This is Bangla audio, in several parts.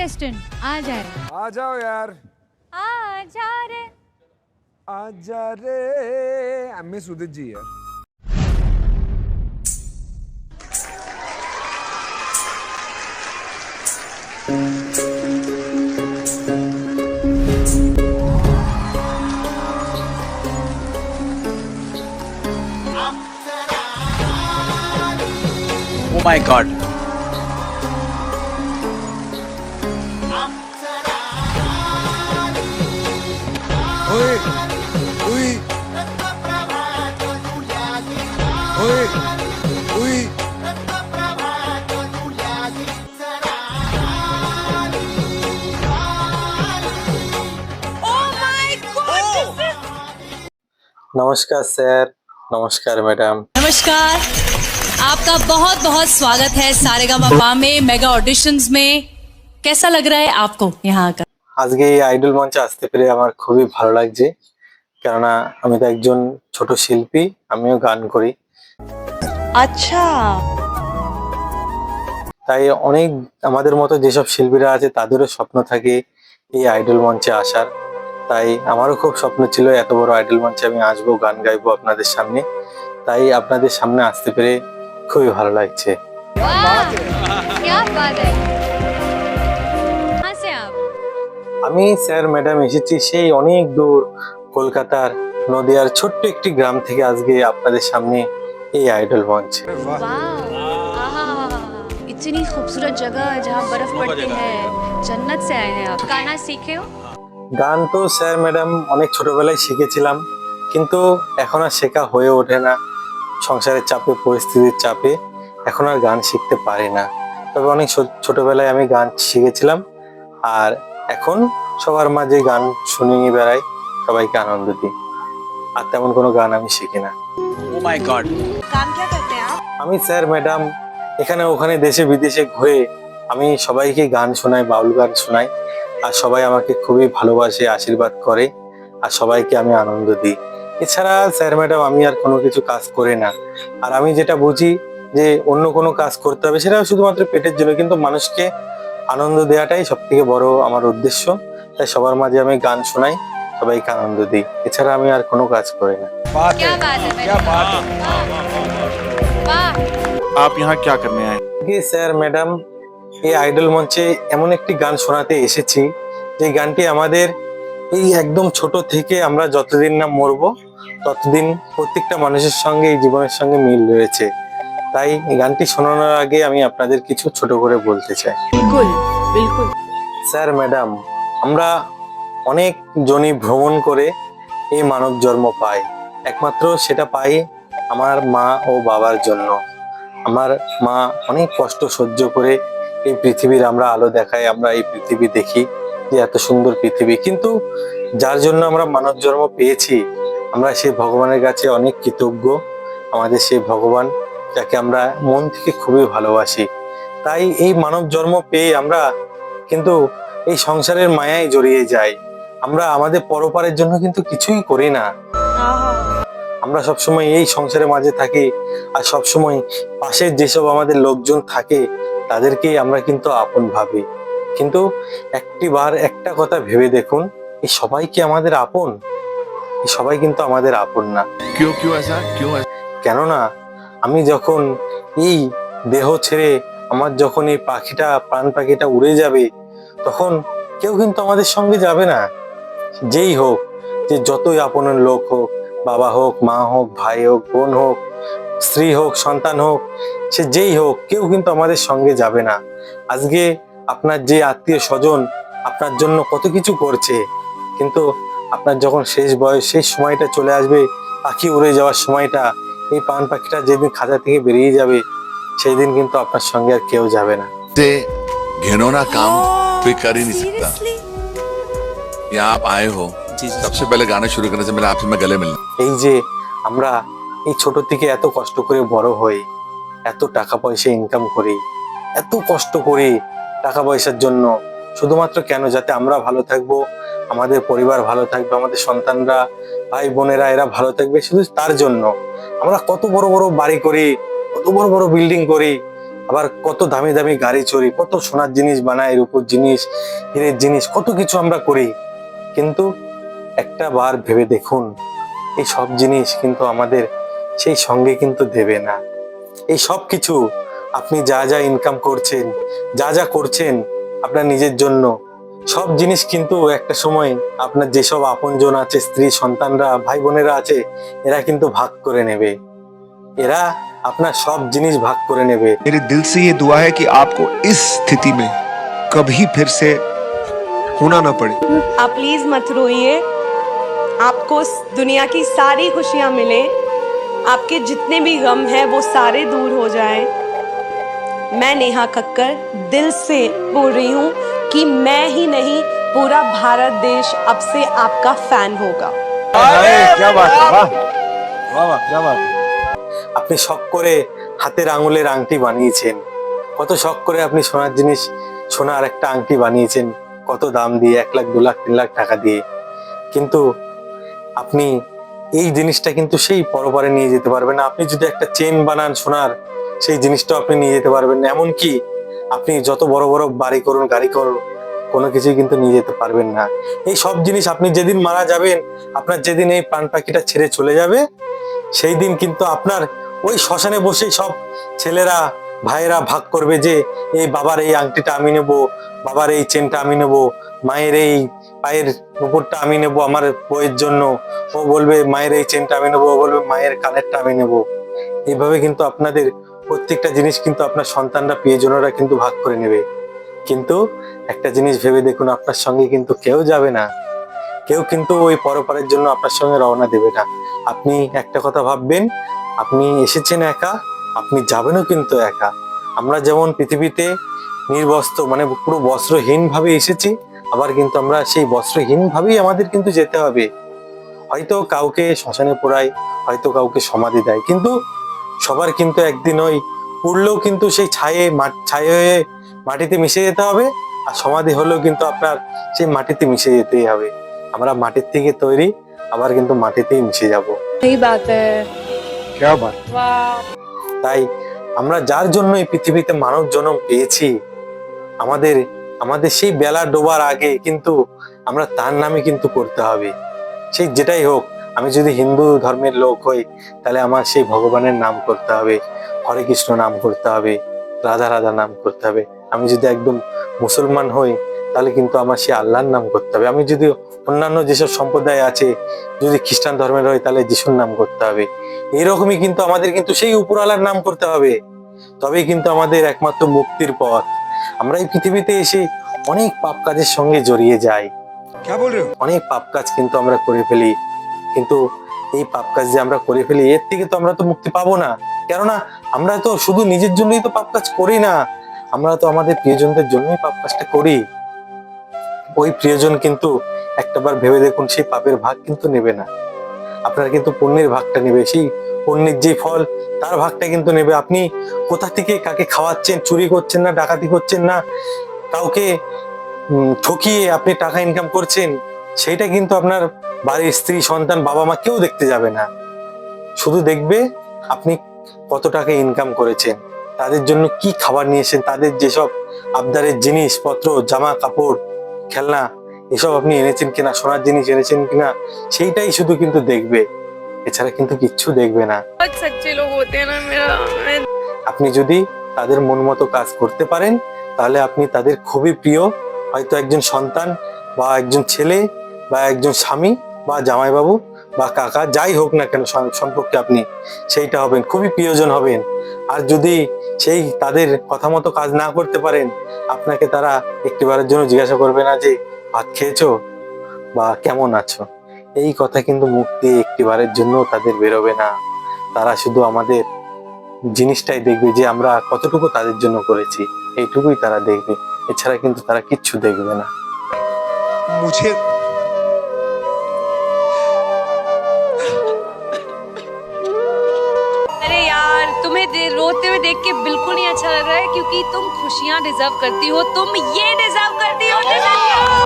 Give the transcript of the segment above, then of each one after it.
कंटेस्टेंट आ जाए। आ जाओ यार, आ जा रे। आ जा रे। मिस उदित जी यार। Oh my God. ओए, ओए, ओए, ओए। नमस्कार सर, नमस्कार मैडम। नमस्कार, आपका बहुत बहुत स्वागत है सारेगामापा में मेगा ऑडिशंस में। कैसा लग रहा है आपको यहाँ आकर? আজকে এই আইডল মঞ্চে আসতে পেরে আমার খুবই ভালো লাগছে, কেননা আমি তো একজন ছোট শিল্পী, আমিও গান করি। আচ্ছা, তাই অনেক আমাদের মতো যেসব শিল্পীরা আছে তাদেরও স্বপ্ন থাকে এই আইডল মঞ্চে আসার। তাই আমারও খুব স্বপ্ন ছিল এত বড় আইডল মঞ্চে আমি আসবো, গান গাইবো আপনাদের সামনে। তাই আপনাদের সামনে আসতে পেরে খুবই ভালো লাগছে। वाह, क्या बात है। कहाँ से आप? আমি স্যার ম্যাডাম এসেছি সেই অনেক দূর কলকাতার নদিয়ার ছোট্ট একটি গ্রাম থেকে আজকে আপনাদের সামনে এই আইডল মঞ্চ। वाह, आहा, इतनी खूबसूरत जगह जहाँ बर्फ पड़ती है। जन्नत से आए हैं आप। गाना सीखे हो? গান তো স্যার ম্যাডাম অনেক ছোটবেলায় শিখেছিলাম, কিন্তু এখন আর শেখা হয়ে ওঠে না। সংসারের চাপে, পরিস্থিতির চাপে এখন আর গান শিখতে পারি না। তবে অনেক ছোটবেলায় আমি গান শিখেছিলাম, আর এখন সবার মাঝে গান শুনিয়ে বেড়াই, সবাইকে আনন্দ দিই। আর তেমন কোনো গান আমি শিখি না। Oh my God. काम क्या करते हैं आप? আমি স্যার ম্যাডাম এখানে ওখানে দেশে বিদেশে ঘুরে আমি সবাইকে গান শোনাই, বাউল গান শোনাই, আর সবাই আমাকে খুবই ভালোবাসে, আশীর্বাদ করে, আর সবাইকে আমি আনন্দ দিই। এছাড়া স্যার ম্যাডাম আমি আর কোনো কিছু কাজ করি না। আর আমি যেটা বুঝি যে অন্য কোনো কাজ করতে হবে সেটা শুধুমাত্র পেটের জন্য, কিন্তু মানুষকে আনন্দ দেওয়াটাই সব থেকে বড় আমার উদ্দেশ্য। তাই সবার মাঝে আমি গান শোনাই, সবাইকে আনন্দ দিই। এছাড়া আমি আর কোনো কাজ করি না। बात क्या है, बात है, क्या बात है। वाह, आप यहाँ क्या करने आए? আজকে স্যার ম্যাডাম এই আইডল মঞ্চে এমন একটি গান শোনাতে এসেছি যে গানটি আমাদের এই একদম ছোট থেকে আমরা যতদিন না মরবো ততদিন প্রত্যেকটা মানুষের সঙ্গে এই জীবনের সঙ্গে মিল রয়েছে। তাই এই গানটি শোনানোর আগে আমি আপনাদের কিছু ছোট করে বলতে চাই। बिल्कुल बिल्कुल। স্যার ম্যাডাম, আমরা অনেক জনি ভ্রমণ করে এই মানব জন্ম পাই, একমাত্র সেটা পাই আমার মা ও বাবার জন্য। আমার মা অনেক কষ্ট সহ্য করে এই পৃথিবীর আমরা আলো দেখাই, আমরা এই পৃথিবী দেখি যে এত সুন্দর পৃথিবী, কিন্তু যার জন্য আমরা মানব জন্ম পেয়েছি আমরা সেই ভগবানের কাছে অনেক কৃতজ্ঞ। আমাদের সেই ভগবান যাকে আমরা মন থেকে খুবই ভালোবাসি। তাই এই মানব জন্ম পেয়ে আমরা কিন্তু এই সংসারের মায়ায় জড়িয়ে যাই। আমরা আমাদের পরপারের জন্য কিন্তু কিছুই করি না। আমরা সবসময় এই সংসারের মাঝে থাকি, আর সবসময় পাশের যেসব আমাদের লোকজন থাকে তাদেরকেই আমরা কিন্তু আপন ভাবি। কিন্তু একটিবার একটা কথা ভেবে দেখুন, এই সবাই কি আমাদের আপন? এই সবাই কিন্তু আমাদের আপন না। क्यों क्यों ऐसा क्यों ऐसा? কেননা আমি যখন এই দেহ ছেড়ে আমার যখন এই পাখিটা, প্রাণ পাখিটা উড়ে যাবে, তখন কেউ কিন্তু আমাদের সঙ্গে যাবে না। যেই হোক, যে যতই আপনের লোক হোক, বাবা হোক, মা হোক, ভাই হোক, বোন হোক, স্ত্রী হোক, সন্তান হোক, সে যেই হোক, কেউ কিন্তু আমাদের সঙ্গে যাবে না। আজকে আপনার যে আত্মীয় স্বজন আপনার জন্য কত কিছু করছে, কিন্তু আপনার যখন শেষ বয়স, শেষ সময়টা চলে আসবে, পাখি উড়ে যাওয়ার সময়টা, এই প্রাণ পাখিটা যেদিন খাঁচা থেকে বেরিয়ে যাবে সেই দিন কিন্তু আপনার সঙ্গে আর কেউ যাবে না। से घिनौना काम कोई कर ही नहीं सकता। Seriously? यहाँ आप आए हो, सबसे पहले गाना शुरू करने से पहले आपसे मैं गले मिलना। এই যে আমরা এই ছোট থেকে এত কষ্ট করে বড় হই, এত টাকা পয়সা ইনকাম করি, এত কষ্ট করি টাকা পয়সার জন্য, শুধুমাত্র কেন? যাতে আমরা ভালো থাকবো, আমাদের পরিবার ভালো থাকবে, আমাদের সন্তানরা, ভাই বোনেরা এরা ভালো থাকবে, শুধু তার জন্য আমরা কত বড় বড় বাড়ি করি, কত বড় বড় বিল্ডিং করি, আবার কত দামি দামি গাড়ি চড়ি, কত সোনার জিনিস বানাই, রূপোর জিনিস, হীরের জিনিস, কত কিছু আমরা করি। কিন্তু একটা বার ভেবে দেখুন, এই সব জিনিস কিন্তু আমাদের সেই সঙ্গে কিন্তু দেবে না। এই সব কিছু আপনি যা যা ইনকাম করছেন, যা যা করছেন আপনার নিজের জন্য, সব জিনিস কিন্তু একটা সময় আপনার যেসব আপনজন আছে, স্ত্রী সন্তানরা, ভাই বোনেরা আছে, এরা কিন্তু ভাগ করে নেবে। এরা আপনার সব জিনিস ভাগ করে নেবে। मेरे दिल से ये दुआ है कि आपको इस स्थिति में कभी फिर से होना ना पड़े। आप प्लीज मत रोइए, आपको इस दुनिया की सारी खुशियां मिले, आपके जितने भी गम हैं वो सारे दूर हो जाएं। मैं नेहा कक्कर दिल से बोल रही हूँ कि मैं ही नहीं, पूरा भारत देश अब से आपका फैन होगा। क्या बात है, वाह वाह वाह, क्या बात है। আপনি শখ করে হাতের আঙুলের আংটি বানিয়েছেন, কত শখ করে আপনি সোনার জিনিস, সোনার একটা আংটি বানিয়েছেন, কত দাম দিয়ে, 1 লাখ 2 লাখ 3 লাখ টাকা দিয়ে। কিন্তু আপনি এই জিনিসটা কিন্তু সেই পরপারে নিয়ে যেতে পারবেন না। আপনি যদি একটা চেন বানান সোনার, সেই জিনিসটা আপনি নিয়ে যেতে পারবেন না। এমনকি আপনি যত বড় বড় বাড়ি করুন, গাড়ি করুন, কোনো কিছুই কিন্তু নিয়ে যেতে পারবেন না। এই সব জিনিস আপনি যেদিন মারা যাবেন, আপনার যেদিন এই প্রাণ পাখিটা ছেড়ে চলে যাবে, সেই দিন কিন্তু আপনার ওই শ্মশানে বসে সব ছেলেরা, ভাইয়েরা ভাগ করবে যে এই বাবার এই আংটিটা আমি নেব, বাবার এই চেনটা আমি নেব, মায়ের এই পায়ের নুপুরটা আমি নেব আমার বউয়ের জন্য, ও বলবে মায়ের এই চেনটা আমি নেবো, ও বলবে মায়ের কানেরটা আমি নেব। এইভাবে কিন্তু আপনাদের প্রত্যেকটা জিনিস কিন্তু আপনার সন্তানরা, প্রিয়জনরা কিন্তু ভাগ করে নেবে। কিন্তু একটা জিনিস ভেবে দেখুন, আপনার সঙ্গে কিন্তু কেউ যাবে না, কেউ কিন্তু ওই পরপারের জন্য আপনার সঙ্গে রওনা দেবে না। আপনি একটা কথা ভাববেন, আপনি এসেছেন একা, আপনি যাবেনও কিন্তু একা। আমরা যেমন পৃথিবীতে নির্বস্ত্র, মানে পুরো বস্ত্রহীন ভাবে এসেছি, আবার কিন্তু আমরা সেই বস্ত্রহীন ভাবেই আমাদের কিন্তু যেতে হবে। হয়তো কাউকে শ্মশানে পোড়ায়, হয়তো কাউকে সমাধি দেয়, কিন্তু সবার কিন্তু একদিন ওই পুড়লেও কিন্তু সেই ছায়ে হয়ে মাটিতে মিশে যেতে হবে, আর সমাধি হলেও কিন্তু আপনার সেই মাটিতে মিশে যেতেই হবে। আমরা মাটির থেকে তৈরি, আবার কিন্তু মাটিতেই মিশে যাব। सही बात है। क्या बात। তাই আমরা যার জন্য এই পৃথিবীতে মানব জন্ম পেয়েছি, আমাদের সেই বেলা ডোবার আগে কিন্তু আমরা তার নামে কিন্তু করতে হবে। সেই যেটাই হোক, আমি যদি হিন্দু ধর্মের লোক হই, তাহলে আমার সেই ভগবানের নাম করতে হবে, হরে কৃষ্ণ নাম করতে হবে, রাধা রাধা নাম করতে হবে। আমি যদি একদম মুসলমান হই, তাহলে কিন্তু আমার সেই আল্লাহর নাম করতে হবে। আমি যদি অন্যান্য যেসব সম্প্রদায় আছে, যদি খ্রিস্টান ধর্মের হয়, তাহলে যিশুর নাম করতে হবে। এইরকমই কিন্তু আমাদের কিন্তু সেই উপরওয়ালার নাম করতে হবে, তবেই কিন্তু আমাদের একমাত্র মুক্তির পথ। আমরা এই পৃথিবীতে এসে অনেক পাপ কাজের সঙ্গে জড়িয়ে যাই, क्या बोल रहे हो। অনেক পাপ কাজ কিন্তু আমরা করে ফেলি। কিন্তু এই পাপ কাজ যে আমরা করে ফেলি, এর থেকে তো আমরা তো মুক্তি পাবো না। কেননা আমরা তো শুধু নিজের জন্যই তো পাপ কাজ করি না, আমরা তো আমাদের প্রিয়জনদের জন্যই পাপ কাজটা করি। ওই প্রিয়জন কিন্তু একটাবার ভেবে দেখুন, সেই পাপের ভাগ কিন্তু নেবে না, আপনার কিন্তু পুণ্যের ভাগটা নেবে। সেই পুণ্যের যে ফল, তার ভাগটা কিন্তু নেবে। আপনি কোথা থেকে কাকে খাওয়াচ্ছেন, চুরি করছেন না, ডাকাতি করছেন না, কাউকে ঠকিয়ে আপনি টাকা ইনকাম করছেন, সেইটা কিন্তু আপনার বাড়ির স্ত্রী, সন্তান, বাবা মা কেউ দেখতে যাবে না। শুধু দেখবে আপনি কত টাকা ইনকাম করেছেন, তাদের জন্য কি খাবার নিয়েছেন, তাদের যেসব আবদারের জিনিসপত্র, জামা কাপড়, খেলনা, এসব আপনি এনেছেন কিনা, সোনার জিনিস এনেছেন কিনা, সেইটাই শুধু কিন্তু দেখবে, এছাড়া কিন্তু কিচ্ছু দেখবে না। बहुत सच्चे लोग होते हैं ना मेरा। আপনি যদি তাদের মন মতো কাজ করতে পারেন, তাহলে আপনি তাদের খুবই প্রিয়, হয়তো একজন সন্তান বা একজন ছেলে বা একজন স্বামী বা জামাইবাবু বা কাকা, যাই হোক না কেন সম্পর্কে আপনি সেইটা হবেন, খুবই প্রিয়জন হবেন। আর যদি সেই তাদের কথা মতো কাজ না করতে পারেন, আপনাকে তারা একটিবারের জন্য জিজ্ঞাসা করবে না যে ভাত খেয়েছো বা কেমন আছো। এই কথা কিন্তু মুখ দিয়ে একটিবারের জন্য তাদের বেরোবে না। তারা শুধু আমাদের জিনিসটাই দেখবে যে আমরা কতটুকু তাদের জন্য করেছি, এইটুকুই তারা দেখবে, এছাড়া কিন্তু তারা কিচ্ছু দেখবে না। मुझे अरे यार, तुम्हें रोते हुए देख के बिल्कुल नहीं अच्छा लग रहा है, क्योंकि तुम खुशियां डिजर्व करती हो, तुम ये डिजर्व करती हो।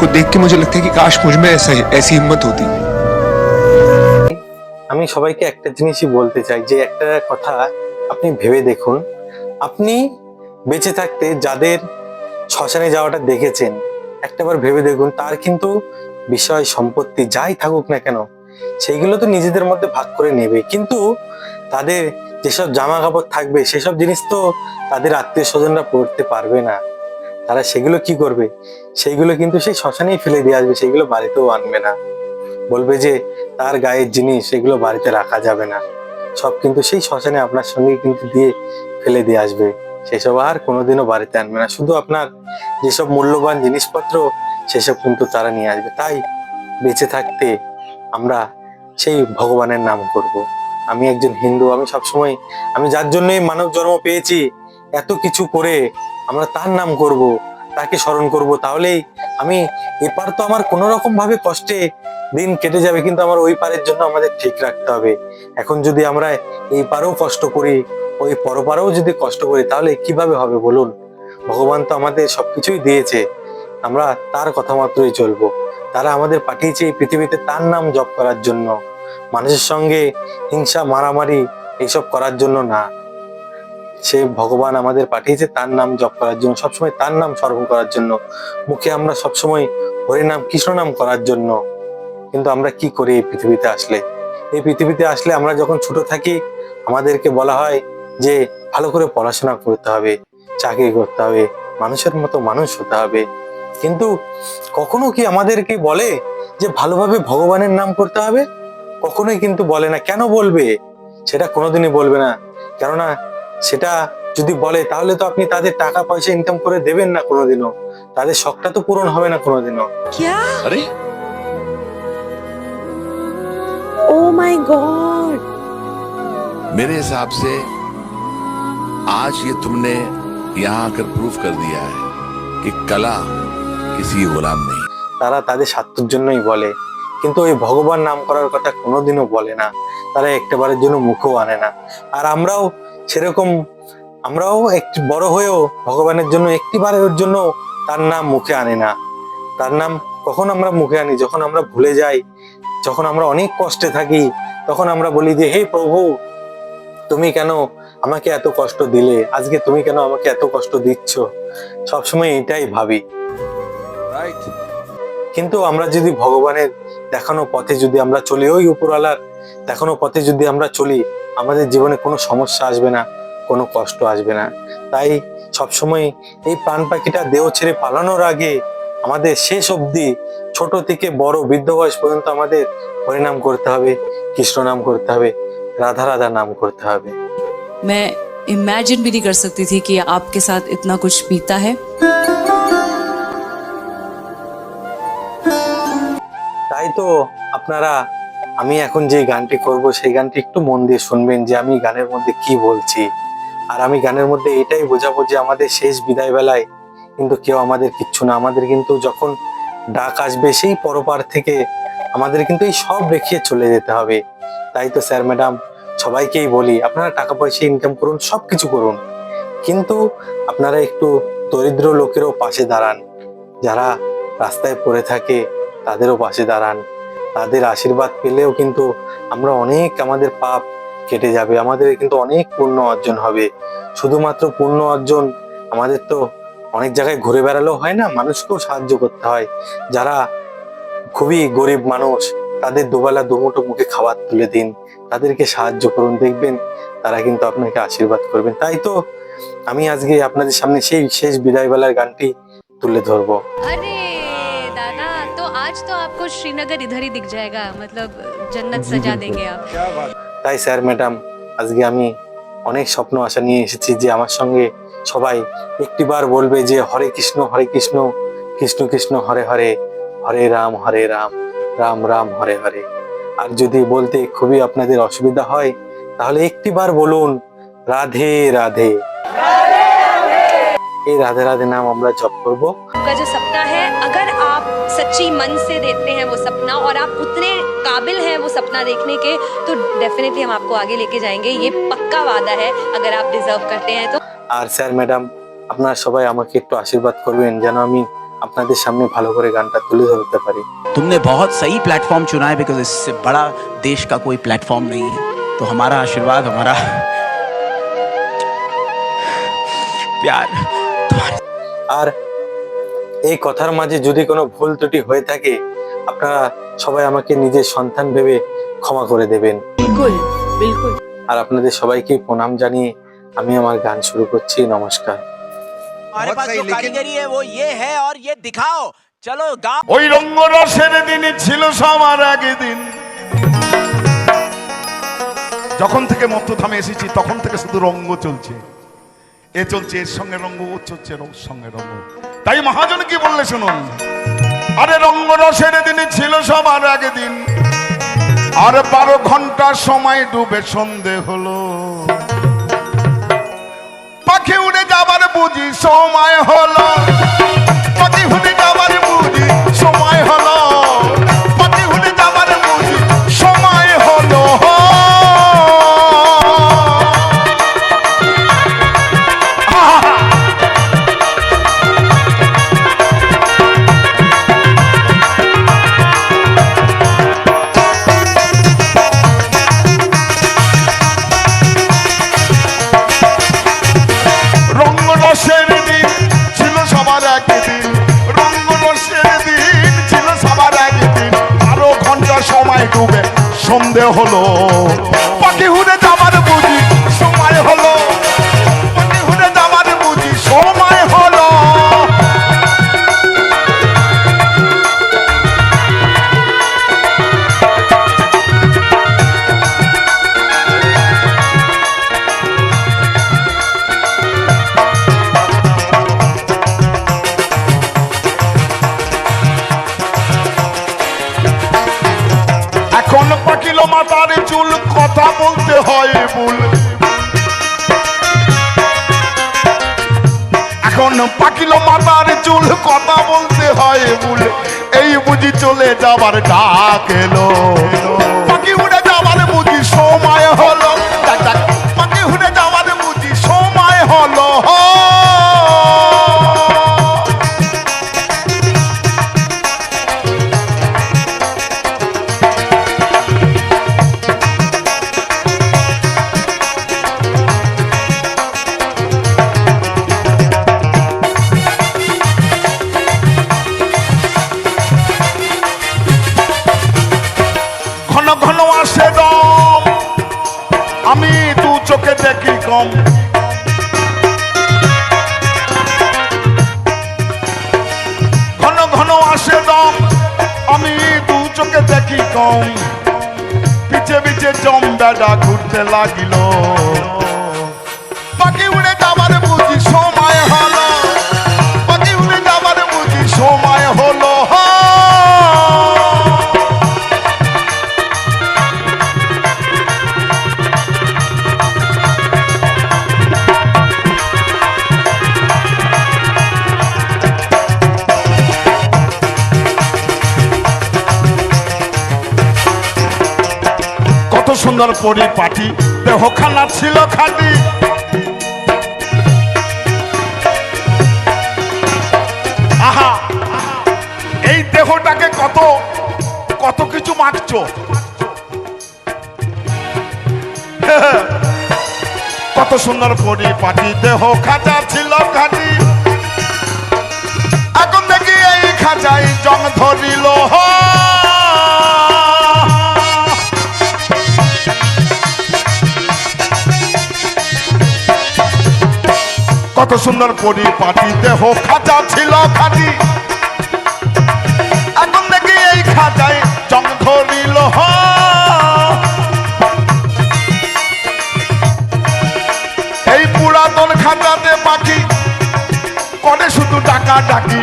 को देख के मुझे लगता है कि काश मुझ में ऐसी हिम्मत होती। আমি সবাইকে একটা জিনিসই বলতে চাই, যে একটা কথা আপনি ভেবে দেখুন, আপনি বেঁচে থাকতে যাদের শ্মশানে যাওয়াটা দেখেছেন, একটাবার ভেবে দেখুন, তার কিন্তু বিষয় সম্পত্তি যাই থাকুক না কেন সেইগুলো তো নিজেদের মধ্যে ভাগ করে নেবে, কিন্তু তাদের যেসব জামা কাপড় থাকবে সেসব জিনিস তো তাদের আত্মীয় স্বজনরা পড়তে পারবে না। তারা সেগুলো কি করবে? সেইগুলো কিন্তু সেই শ্মশানেই ফেলে দিয়ে আসবে, সেগুলো বাড়িতেও আনবে না। বলবে যে তার গায়ের জিনিস সেগুলো বাড়িতে রাখা যাবে না, সব কিন্তু সেই শ্মশানে আপনার সঙ্গে কিন্তু দিয়ে ফেলে দিয়ে আসবে, সেসব আর কোনোদিনও বাড়িতে আনবে না। শুধু আপনার যেসব মূল্যবান জিনিসপত্র সেসব কিন্তু তারা নিয়ে আসবে। তাই বেঁচে থাকতে আমরা সেই ভগবানের নাম করব। আমি একজন হিন্দু, আমি সবসময় আমি যার জন্যই মানব জন্ম পেয়েছি, এত কিছু করে আমরা তার নাম করব, তাকে স্মরণ করব, তাহলেই আমি এপার তো আমার কোনো রকম ভাবে কষ্টে দিন কেটে যাবে, কিন্তু আমার ওই পারের জন্য আমাদের ঠিক রাখতে হবে। এখন যদি আমরা এই পারেও কষ্ট করি, ওই পরপারেও যদি কষ্ট করি, তাহলে কিভাবে হবে বলুন? ভগবান তো আমাদের সবকিছুই দিয়েছে, আমরা তার কথা মাত্রই চলবো। তারা আমাদের পাঠিয়েছে এই পৃথিবীতে তার নাম জপ করার জন্য, মানুষের সঙ্গে হিংসা মারামারি এইসব করার জন্য না। সে ভগবান আমাদের পাঠিয়েছে তার নাম জপ করার জন্য, সবসময় তার নাম স্মরণ করার জন্য, মুখে আমরা সবসময় হরি নাম কৃষ্ণ নাম করার জন্য। কিন্তু আমরা কি করি এই পৃথিবীতে আসলে? এই পৃথিবীতে আসলে আমরা যখন ছোট থাকি আমাদেরকে বলা হয় যে ভালো করে পড়াশোনা করতে হবে, চাকরি করতে হবে, মানুষের মতো মানুষ হতে হবে, কিন্তু কখনো কি আমাদেরকে বলে যে ভালোভাবে ভগবানের নাম করতে হবে? কখনোই কিন্তু বলে না। কেন বলবে? সেটা কোনোদিনই বলবে না। কেননা সেটা যদি বলে তাহলে তো আপনি তাদের টাকা পয়সা ইনকাম করে দেবেন না কোনোদিনও, তাদের শখটা তো পূরণ হবে না কোনোদিনও। क्या? अरे ओ माय गॉड! मेरे हिसाब से आज ये तुमने यहाँ आकर प्रूफ कर दिया है कि कला किसी की गुलाम नहीं। তারা তাদের স্বার্থের জন্যই বলে, কিন্তু ওই ভগবান নাম করার কথা কোনোদিনও বলে না, তারা একটাবারের জন্য মুখেও আনে না। আর আমরাও সেরকম, আমরাও একটু বড় হয়েও ভগবানের জন্য একটিবারের জন্য তার নাম মুখে আনে না। তার নাম কখন আমরা মুখে আনি? যখন আমরা ভুলে যাই, যখন আমরা অনেক কষ্টে থাকি, তখন আমরা বলি যে হে প্রভু, তুমি কেন আমাকে এত কষ্ট দিলে, আজকে তুমি কেন আমাকে এত কষ্ট দিচ্ছ? সবসময় এটাই ভাবি। राइट কিন্তু আমরা যদি ভগবানের দেখানো পথে যদি আমরা চলি, ওই উপরওয়ালার দেখানো পথে যদি আমরা চলি, আমাদের জীবনে কোনো সমস্যা আসবে না, কোনো কষ্ট আসবে না। তাই সবসময় এই প্রাণ পাখিটা দেহ ছেড়ে পালানোর আগে আমাদের শেষ অবধি, ছোট থেকে বড় বৃদ্ধ বয়স পর্যন্ত আমাদের হরিনাম করতে হবে, কৃষ্ণ নাম করতে হবে, রাধা রাধা নাম করতে হবে। मैं इमेजिन भी नहीं कर सकती थी कि आपके साथ इतना कुछ बीता है। তাই তো আপনারা, আমি এখন যে গানটি করব সেই গানটি একটু মন দিয়ে শুনবেন যে আমি গানের মধ্যে কি বলছি। আর আমি গানের মধ্যে এটাই বোঝাবো যে আমাদের শেষ বিদায় বেলায় কিন্তু কেউ আমাদের কিচ্ছু না, আমাদের কিন্তু যখন ডাক আসবে সেই পরপার থেকে আমাদের কিন্তু এই সব রেখে চলে যেতে হবে। তাই তো স্যার ম্যাডাম সবাইকেই বলি, আপনারা টাকা পয়সা ইনকাম করুন, সবকিছু করুন, কিন্তু আপনারা একটু দরিদ্র লোকেরও পাশে দাঁড়ান, যারা রাস্তায় পড়ে থাকে তাদেরও পাশে দাঁড়ান। তাদের আশীর্বাদ পেলেও কিন্তু আমরা অনেক, আমাদের পাপ কেটে যাবে, আমাদের কিন্তু অনেক পুণ্য অর্জন হবে। শুধুমাত্র পুণ্য অর্জন, আমাদের তো অনেক জায়গায় ঘুরে বেড়ালেও হয় না, মানুষকেও সাহায্য করতে হয়। যারা খুবই গরিব মানুষ, তাদের দুবেলা দুমুঠো মুখে খাবার তুলে দিন, তাদেরকে সাহায্য করুন, দেখবেন তারা কিন্তু আপনাকে আশীর্বাদ করবেন। তাই তো আমি আজকে আপনাদের সামনে সেই শেষ বিদায় বেলার গানটি তুলে ধরবো। अरे दादा, तो आज तो आपको श्रीनगर इधर ही दिख जाएगा, मतलब जन्नत सजा देंगे आप। তাই স্যার ম্যাডাম আজকে আমি অনেক স্বপ্ন আশা নিয়ে এসেছি যে আমার সঙ্গে সবাই একটিবার বলবে যে হরে কৃষ্ণ কৃষ্ণ কৃষ্ণ হরে হরে, হরে রাম রাম রাম হরে হরে। আর যদি বলতে খুবই আপনাদের অসুবিধা হয় তাহলে একটিবার বলুন রাধে রাধে। এই রাধে রাধে নাম আমরা জপ করব। आपका जो सपना है, अगर आप सच्ची मन से देखते हैं वो सपना और आप उतने काबिल हैं वो सपना देखने के, तो डेफिनेटली हम आपको आगे लेके जाएंगे, ये पक्का वादा है, अगर आप डिजर्व करते हैं तो। আর স্যার ম্যাডাম আপনারা সবাই আমাকে একটু আশীর্বাদ করবেন যেন আমি আপনাদের সামনে ভালো করে গানটা তুলে धरते পারি। तुमने बहुत सही प्लेटफॉर्म चुना है, बिकॉज इससे बड़ा देश का कोई प्लेटफॉर्म नहीं है। तो हमारा आशीर्वाद, हमारा प्यार तुम्हारे আর এই কথার মাঝে যদি কোনো ভুল ত্রুটি হয়ে থাকে আপনারা সবাই আমাকে নিজের সন্তান ভেবে ক্ষমা করে দেবেন। बिल्कुल बिल्कुल। আর আপনাদের সবাইকে প্রণাম জানিয়ে আমি আমার গান শুরু করছি। নমস্কার। हमारे पास जो कारीगरी है वो ये है और ये दिखाओ चलो गाओ। ওই রঙ্গরসের দিন ছিল সবার আগে দিন, যখন থেকে মধ্যধামে এসেছি তখন থেকে শুধু রঙ্গ চলছে, এ চলছে এর সঙ্গে রঙ্গ, ও চলছে ওর সঙ্গে রঙ্গ। তাই মহাজন কি বললে শুনুন, আরে রঙ্গরসের দিন ছিল সবার আগে দিন, আর 12 ঘন্টা সময় ডুবে সন্ধে হলো, পাখি উড়ে যাবার বুঝি সময় হলো, পাখি উড়ে যাবার বুঝি সময় হলো, পাখি উড়ে যাবার বুঝি সময় হলো। রঙ্গরসের দিন ছিল সবার একদিন, রঙ্গরসের দিন ছিল সবার একদিন, 12 ঘন্টা সময় ডুবে সন্ধে হলো, পাখি উড়ে যাবার বুঝি সময় হলো, পাখি উড়ে যাবার বুঝি সময় হলো। এখন পাকিলো মাথার চুল, কথা বলতে হয় ভুল, এখন পাকিলো মাথার চুল, কথা বলতে হয় ভুল, এই বুঝি চলে যাবার ডাক এলো, পাখি উড়ে যাবার বুঝি সময় হলো, পাখি উড়ে যাবার বুঝি সময় হলো। ঘন ঘন আসে দম, আমি দু চোখে দেখি কম, ঘন ঘন আসে দম, আমি দু চোখে দেখি কম, পিছে পিছে জম বেড়া ঘুরতে লাগিল, পাখি উড়ে যাবার বুঝি সময় হলো, পাখি উড়ে যাবার বুঝি সময় হলো। কত সুন্দর পরিপাটি, দেহখানা ছিল খাঁটি, আহা এই দেহটাকে কত কত কিছু মাখছো, কত সুন্দর পরিপাটি, দেহ খাঁচা ছিল খাঁটি, এখন দেখি এই খাঁচাই জং ধরিল, কত সুন্দর পরিপাটি, দেহ খাঁচা ছিল খাঁটি, এখন দেখি এই খাঁচায় জং ধরিল, এই পুরাতন খাঁচাতে পাখি করে শুধু ডাকা ডাকি,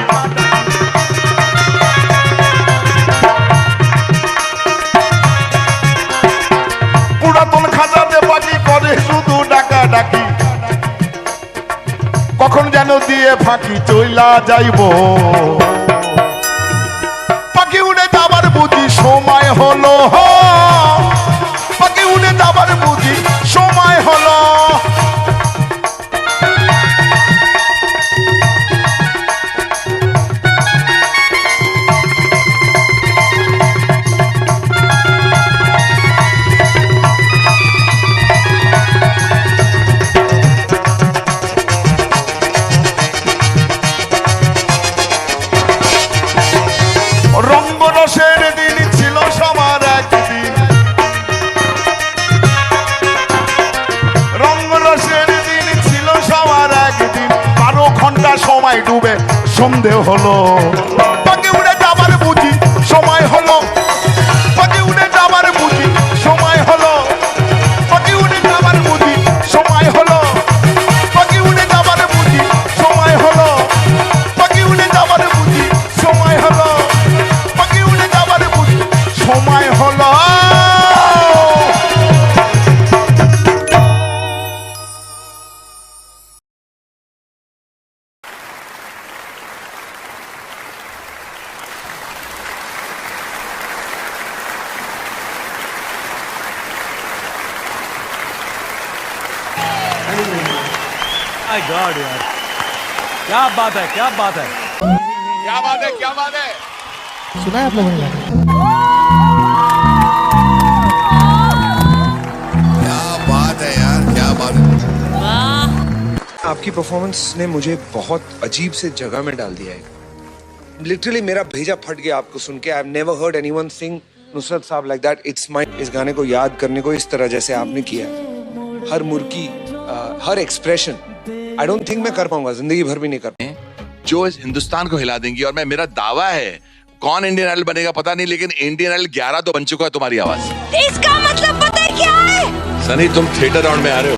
পুরাতন খাঁচাতে পাখি করে শুধু ডাকা ডাকি, কখন যেন দিয়ে ফাঁকি চইলা যাইব, পাখি উড়ে যাবার বুঝি সময় হলো, পাখি উড়ে যাবার বুঝি সময় হলো। ডুবে সন্ধে হলো পাখি উড়ে যাবার বুঝি সময় হলো পাখি উড়ে যাবার বুঝি সময় হলো পাখি উড়ে যাবার বুঝি সময় হলো পাখি উড়ে যাবার বুঝি সময় হলো পাখি উড়ে যাবার বুঝি সময় হলো পাখি উড়ে যাবার বুঝি সময় হলো माय गॉड यार, क्या बात है, क्या बात है, क्या बात है, क्या बात है। क्या बात है यार, क्या बात है। आपकी परफॉर्मेंस ने मुझे बहुत अजीब से जगह में डाल दिया है लिटरली मेरा भेजा फट गया आपको सुन के I have never heard anyone sing Nusrat Sahab like that it's my इस गाने को याद करने को इस तरह जैसे आपने किया हर मुर्की हर एक्सप्रेशन आई डोंट थिंक मैं कर पाऊंगा जिंदगी भर भी नहीं कर जो इस हिंदुस्तान को हिला देंगी और मैं मेरा दावा है कौन इंडियन आइडल बनेगा पता नहीं लेकिन इंडियन आइडल 11 तो बन चुका है तुम्हारी आवाज। इसका मतलब पता है क्या है? सनी तुम थिएटर राउंड में आ रहे हो।